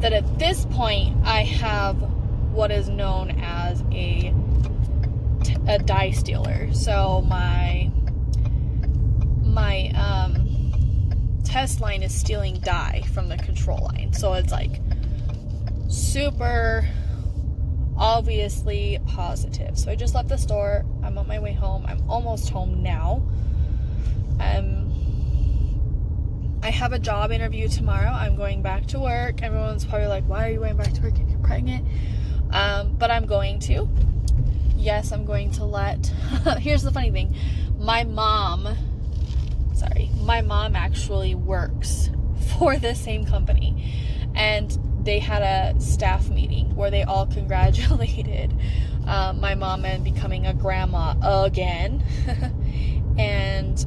that at this point I have what is known as a dye stealer. So my test line is stealing dye from the control line. So it's like super obviously positive. So I just left the store. I'm on my way home. I'm almost home now. I have a job interview tomorrow. I'm going back to work. Everyone's probably like, why are you going back to work if you're pregnant? But I'm going to. Yes, I'm going to let... Here's the funny thing. My mom actually works for the same company. And they had a staff meeting where they all congratulated my mom and becoming a grandma again. And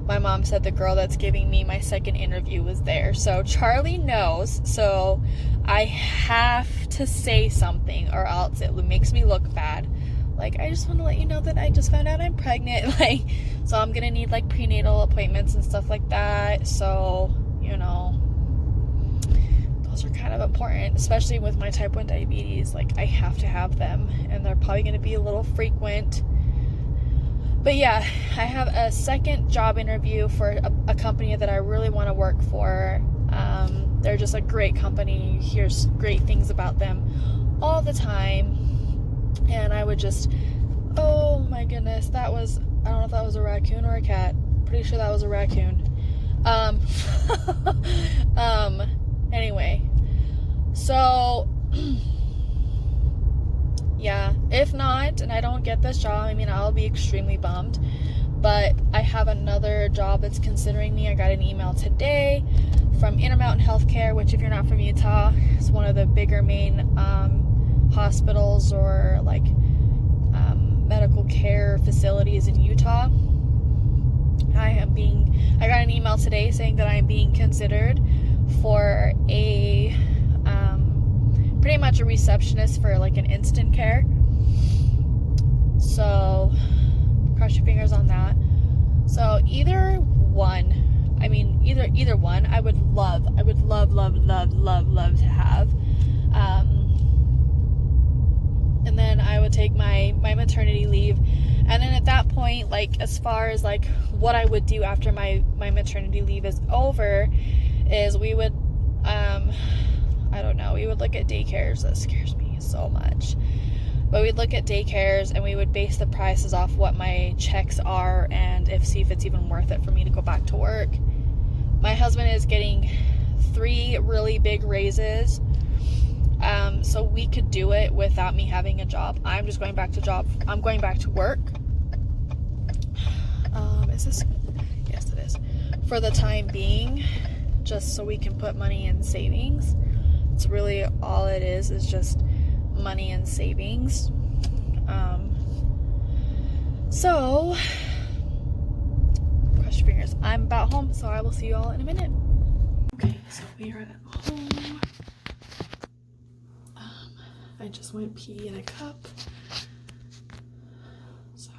my mom said the girl that's giving me my second interview was there. So Charlie knows. So I have to say something or else it makes me look bad. Like, I just want to let you know that I just found out I'm pregnant. Like, so I'm going to need like prenatal appointments and stuff like that. So, you know, those are kind of important, especially with my type 1 diabetes. Like, I have to have them, and they're probably going to be a little frequent. But yeah, I have a second job interview for a company that I really want to work for. They're just a great company. Here's great things about them all the time. And I would just, oh my goodness, that was, I don't know if that was a raccoon or a cat. Pretty sure that was a raccoon. Anyway, so yeah, if not, and I don't get this job, I mean, I'll be extremely bummed. But I have another job that's considering me. I got an email today from Intermountain Healthcare, which, if you're not from Utah, is one of the bigger main hospitals or like medical care facilities in Utah. I got an email today saying that I'm being considered for a pretty much a receptionist for like an instant care. So cross your fingers on that. So either one, I would love to have. And then I would take my maternity leave. And then at that point, like, as far as like what I would do after my maternity leave is over, is we would I don't know, we would look at daycares. That scares me so much. But we'd look at daycares and we would base the prices off what my checks are and see if it's even worth it for me to go back to work. My husband is getting 3 really big raises. So we could do it without me having a job. I'm just going back to work. Is this? Yes, it is. For the time being, just so we can put money in savings. It's really all it is just money and savings. So cross your fingers. I'm about home, so I will see you all in a minute. Okay, so we are at home. I just went pee in a cup. So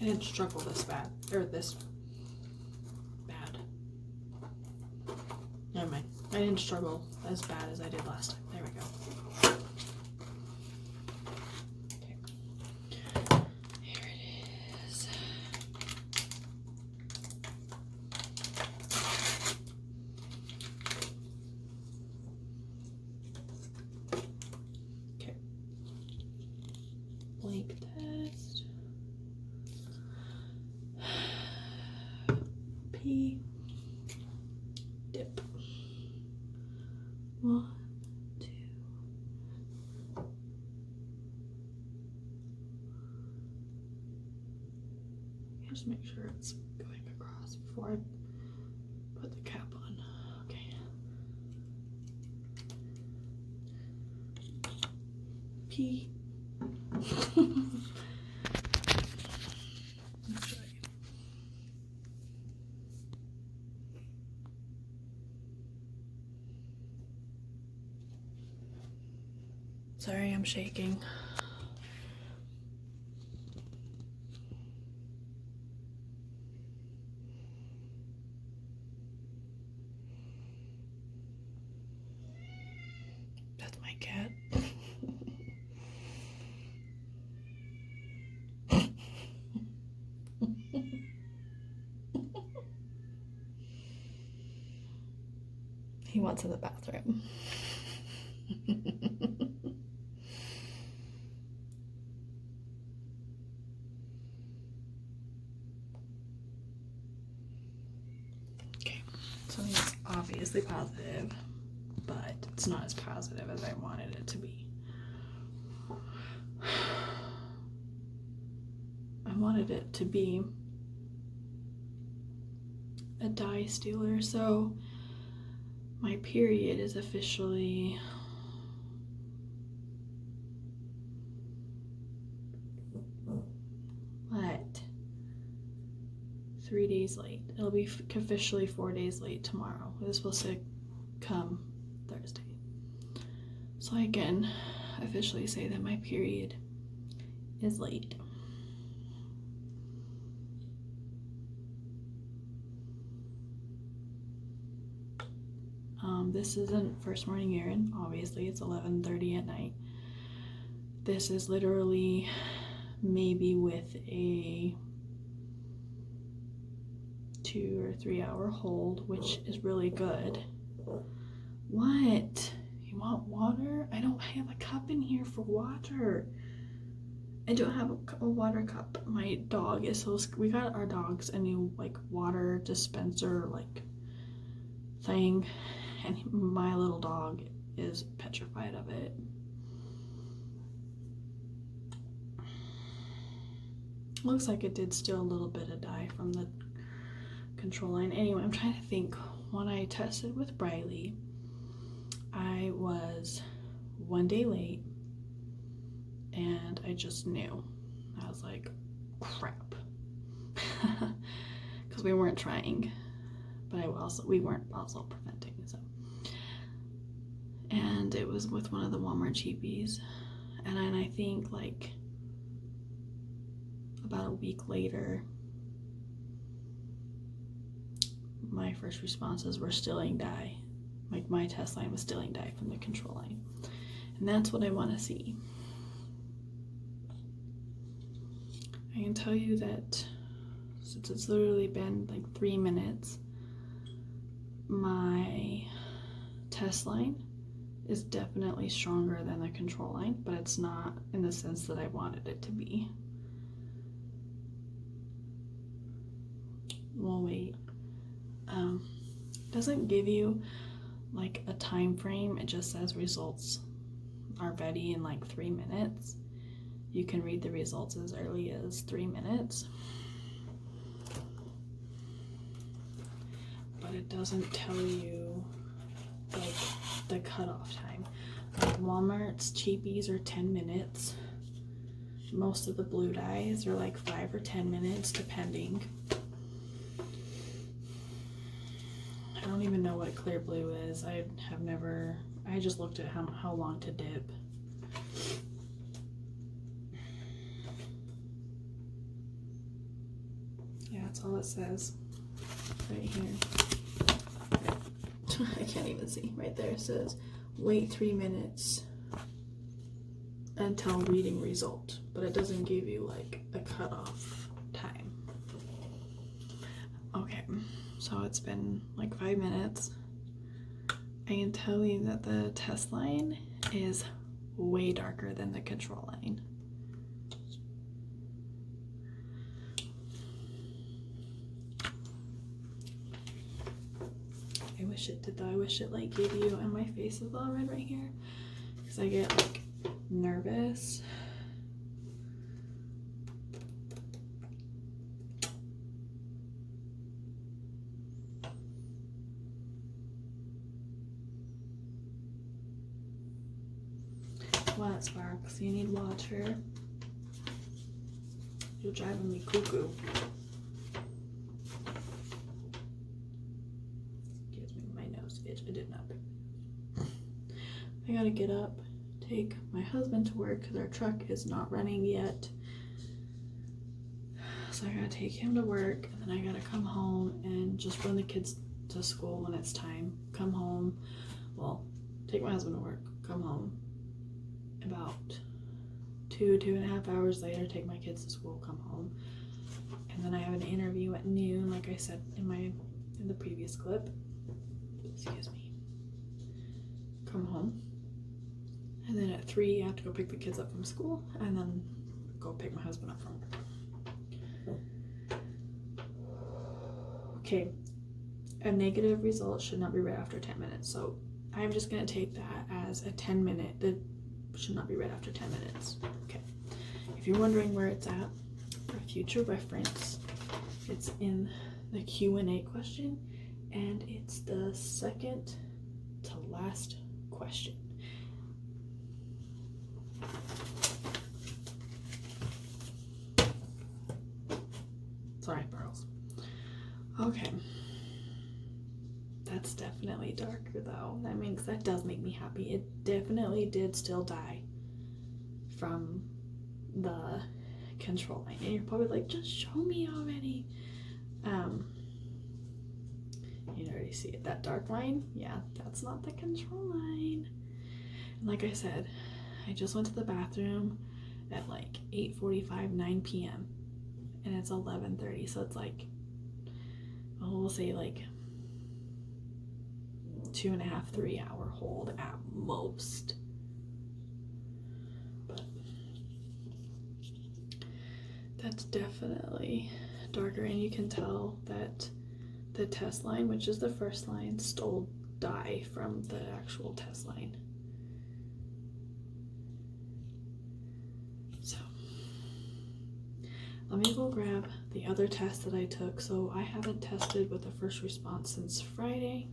I didn't struggle this bad. Never mind. I didn't struggle as bad as I did last time. There we go. Okay. Here it is. Okay. Blank test. P. Dip. 1, 2. Just make sure it's going across before I put the cap on. Okay. P. Sorry, I'm shaking. That's my cat. He wants in the bathroom. Okay, so it's obviously positive, but it's not as positive as I wanted it to be. I wanted it to be a dye stealer, so my period is officially what? 3 days late. It'll be officially 4 days late tomorrow. It was supposed to come Thursday. So I can officially say that my period is late. This isn't first morning urine, obviously. It's 11:30 at night. This is literally maybe with a 2 or 3 hour hold, which is really good. What? You want water? I don't have a cup in here for water. I don't have a water cup. My dog is so we got our dogs a new like water dispenser like thing, and my little dog is petrified of it. Looks like it did steal a little bit of dye from the control line. Anyway, I'm trying to think. When I tested with Briley, I was 1 day late, and I just knew. I was like, crap. Because we weren't trying, but we weren't also preventing, so. And it was with one of the Walmart cheapies, and then I think like about a week later, my first responses were stealing dye. Like my test line was stealing dye from the control line, and that's what I want to see. I can tell you that since it's literally been like 3 minutes, my test line is definitely stronger than the control line, but it's not in the sense that I wanted it to be. We'll wait. Doesn't give you like a time frame. It just says results are ready in like 3 minutes. You can read the results as early as 3 minutes, but it doesn't tell you like the cutoff time. Like Walmart's cheapies are 10 minutes. Most of the blue dyes are like 5 or 10 minutes depending. I don't even know what clear blue is. I just looked at how long to dip. Yeah, that's all it says right here. I can't even see. Right there it says wait 3 minutes until reading result, but it doesn't give you like a cutoff time. Okay, so it's been like 5 minutes. I can tell you that the test line is way darker than the control line. It wish it did though. I wish it like gave you, and my face is all red right here because I get like nervous. Well, that sparks. You need water. You're driving me cuckoo. Excuse me, my nose itch. I did not. I gotta get up, take my husband to work because our truck is not running yet. So I gotta take him to work, and then I gotta come home and just run the kids to school when it's time. Come home, well, take my husband to work, come home. About 2.5 hours later, take my kids to school, come home, and then I have an interview at noon, like I said in the previous clip. Excuse me. Come home, and then at 3 I have to go pick the kids up from school, and then go pick my husband up from work. Okay, a negative result should not be read after 10 minutes. So I'm just gonna take that as a 10-minute. That should not be read after 10 minutes. Okay. If you're wondering where it's at, for future reference, it's in the Q&A question, and it's the second to last question. Sorry, Burls. Okay. That's definitely darker though. That does make me happy. It definitely did still die from the control line. And you're probably like, just show me already. You can already see it. That dark line, yeah, that's not the control line. And like I said, I just went to the bathroom at like 8:45, 9 p.m. and it's 11:30, so it's like, well, we'll say like 2.5, 3 hour hold at most. But that's definitely darker, and you can tell that the test line, which is the first line, stole dye from the actual test line. So let me go grab the other test that I took. So I haven't tested with the first response since Friday,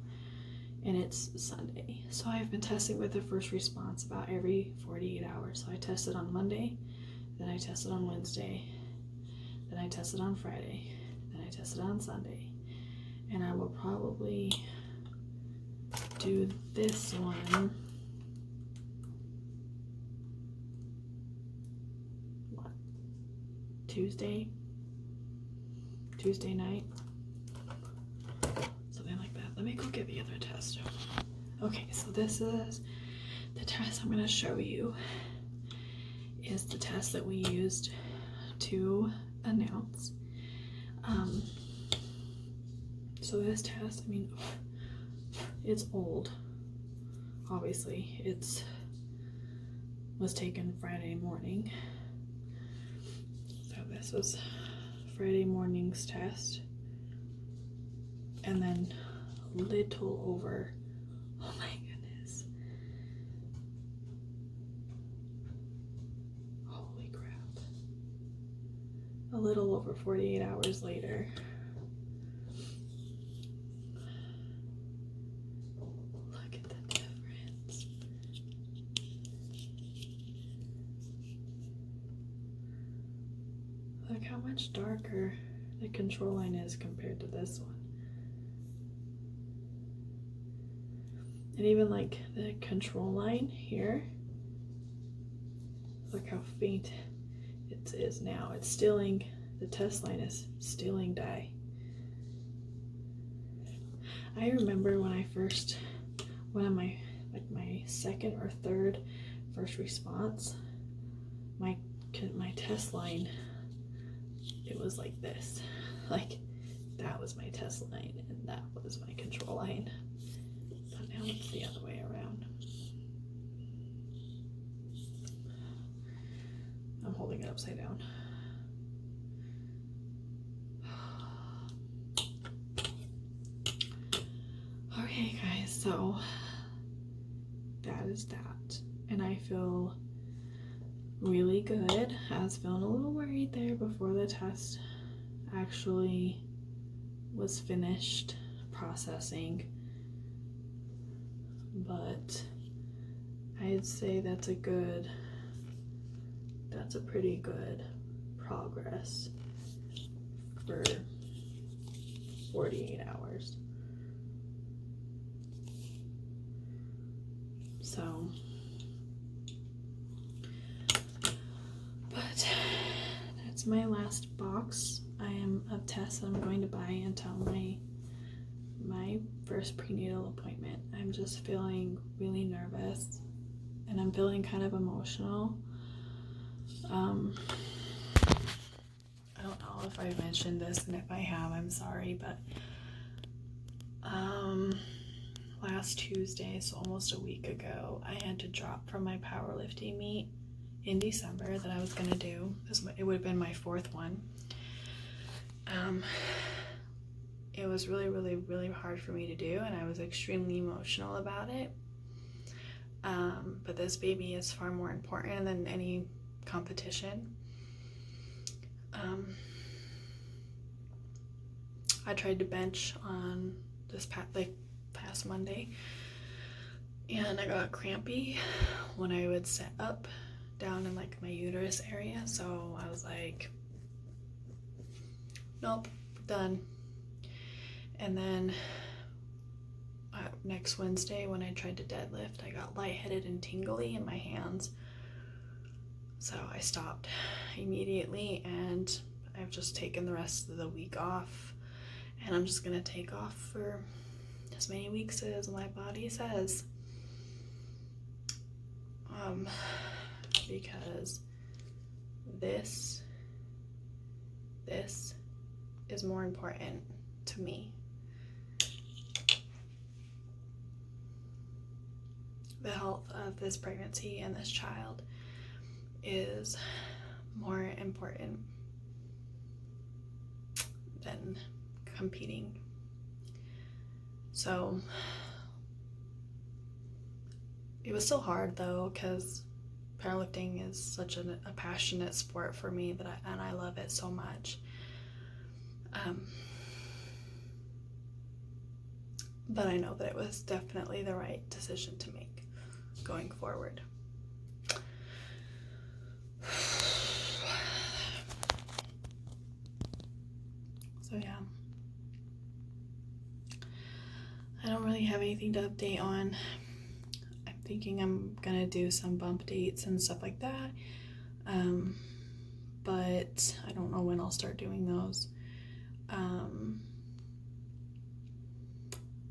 and it's Sunday. So I've been testing with the first response about every 48 hours. So I tested on Monday, then I tested on Wednesday, then I tested on Friday, then I tested on Sunday. And I will probably do this one Tuesday night, something like that. Let me go get the other test. Okay, so this is the test I'm going to show you. Is the test that we used to announce. So this test, it's old. Obviously, was taken Friday morning. So this was Friday morning's test. And then little over, oh my goodness. Holy crap. A little over 48 hours later. Look how much darker the control line is compared to this one. And even like the control line here, look how faint it is now. It's stilling, the test line is stilling dye. I remember when I first, one of my second or third first response, my test line, it was like this, like that was my test line and that was my control line, but now it's the other way around. I'm holding it upside down. Okay so that is that. And I feel really good. I was feeling a little worried there before the test actually was finished processing, but I'd say that's a pretty good progress for 48 hours. So, but that's my last box of tests I'm going to buy until my first prenatal appointment. I'm just feeling really nervous, and I'm feeling kind of emotional. I don't know if I mentioned this, and if I have, I'm sorry, but last Tuesday, so almost a week ago, I had to drop from my powerlifting meet in December that I was gonna do. It would have been my fourth one. It was really, really, really hard for me to do, and I was extremely emotional about it. But this baby is far more important than any competition. I tried to bench on this past Monday, and I got crampy when I would sit up down in like my uterus area, so I was like, nope, done. And then next Wednesday when I tried to deadlift, I got lightheaded and tingly in my hands, so I stopped immediately, and I've just taken the rest of the week off, and I'm just gonna take off for as many weeks as my body says, because this is more important to me. The health of this pregnancy and this child is more important than competing. So it was still hard though, because powerlifting is such a passionate sport for me and I love it so much. But I know that it was definitely the right decision to make going forward. So yeah, I don't really have anything to update on. I'm thinking I'm gonna do some bump dates and stuff like that, but I don't know when I'll start doing those.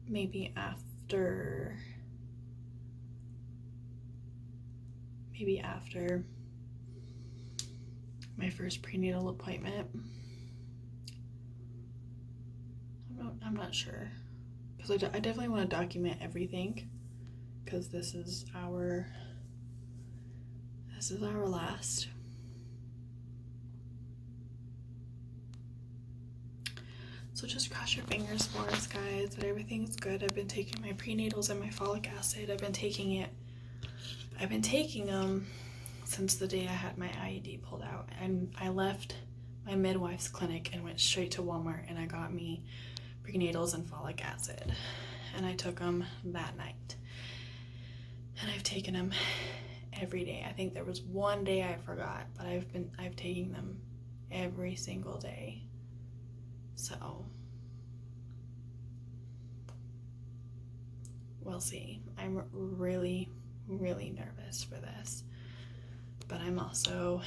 Maybe after my first prenatal appointment. I'm not sure, because I definitely want to document everything, because this is our last. So just cross your fingers for us, guys, that everything's good. I've been taking my prenatals and my folic acid. I've been taking them since the day I had my IUD pulled out, and I left my midwife's clinic and went straight to Walmart, and I got me prenatals and folic acid, and I took them that night, and I've taken them every day. I think there was one day I forgot, but I've taken them every single day. So we'll see. I'm really, really nervous for this, but I'm also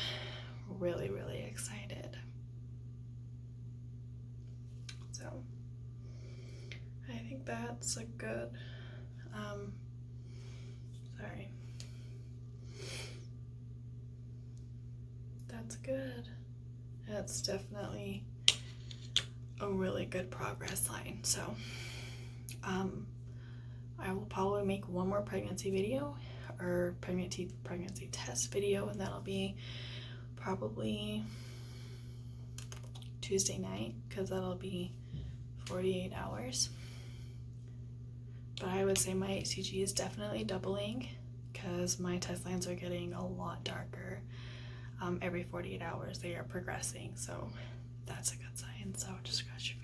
really, really excited. So I think that's a good, sorry. That's good. That's definitely a really good progress line. So I will probably make one more pregnancy video, or pregnancy test video, and that'll be probably Tuesday night, because that'll be 48 hours. but I would say my HCG is definitely doubling because my test lines are getting a lot darker. Every 48 hours they are progressing, so that's a good sign. So just scratch your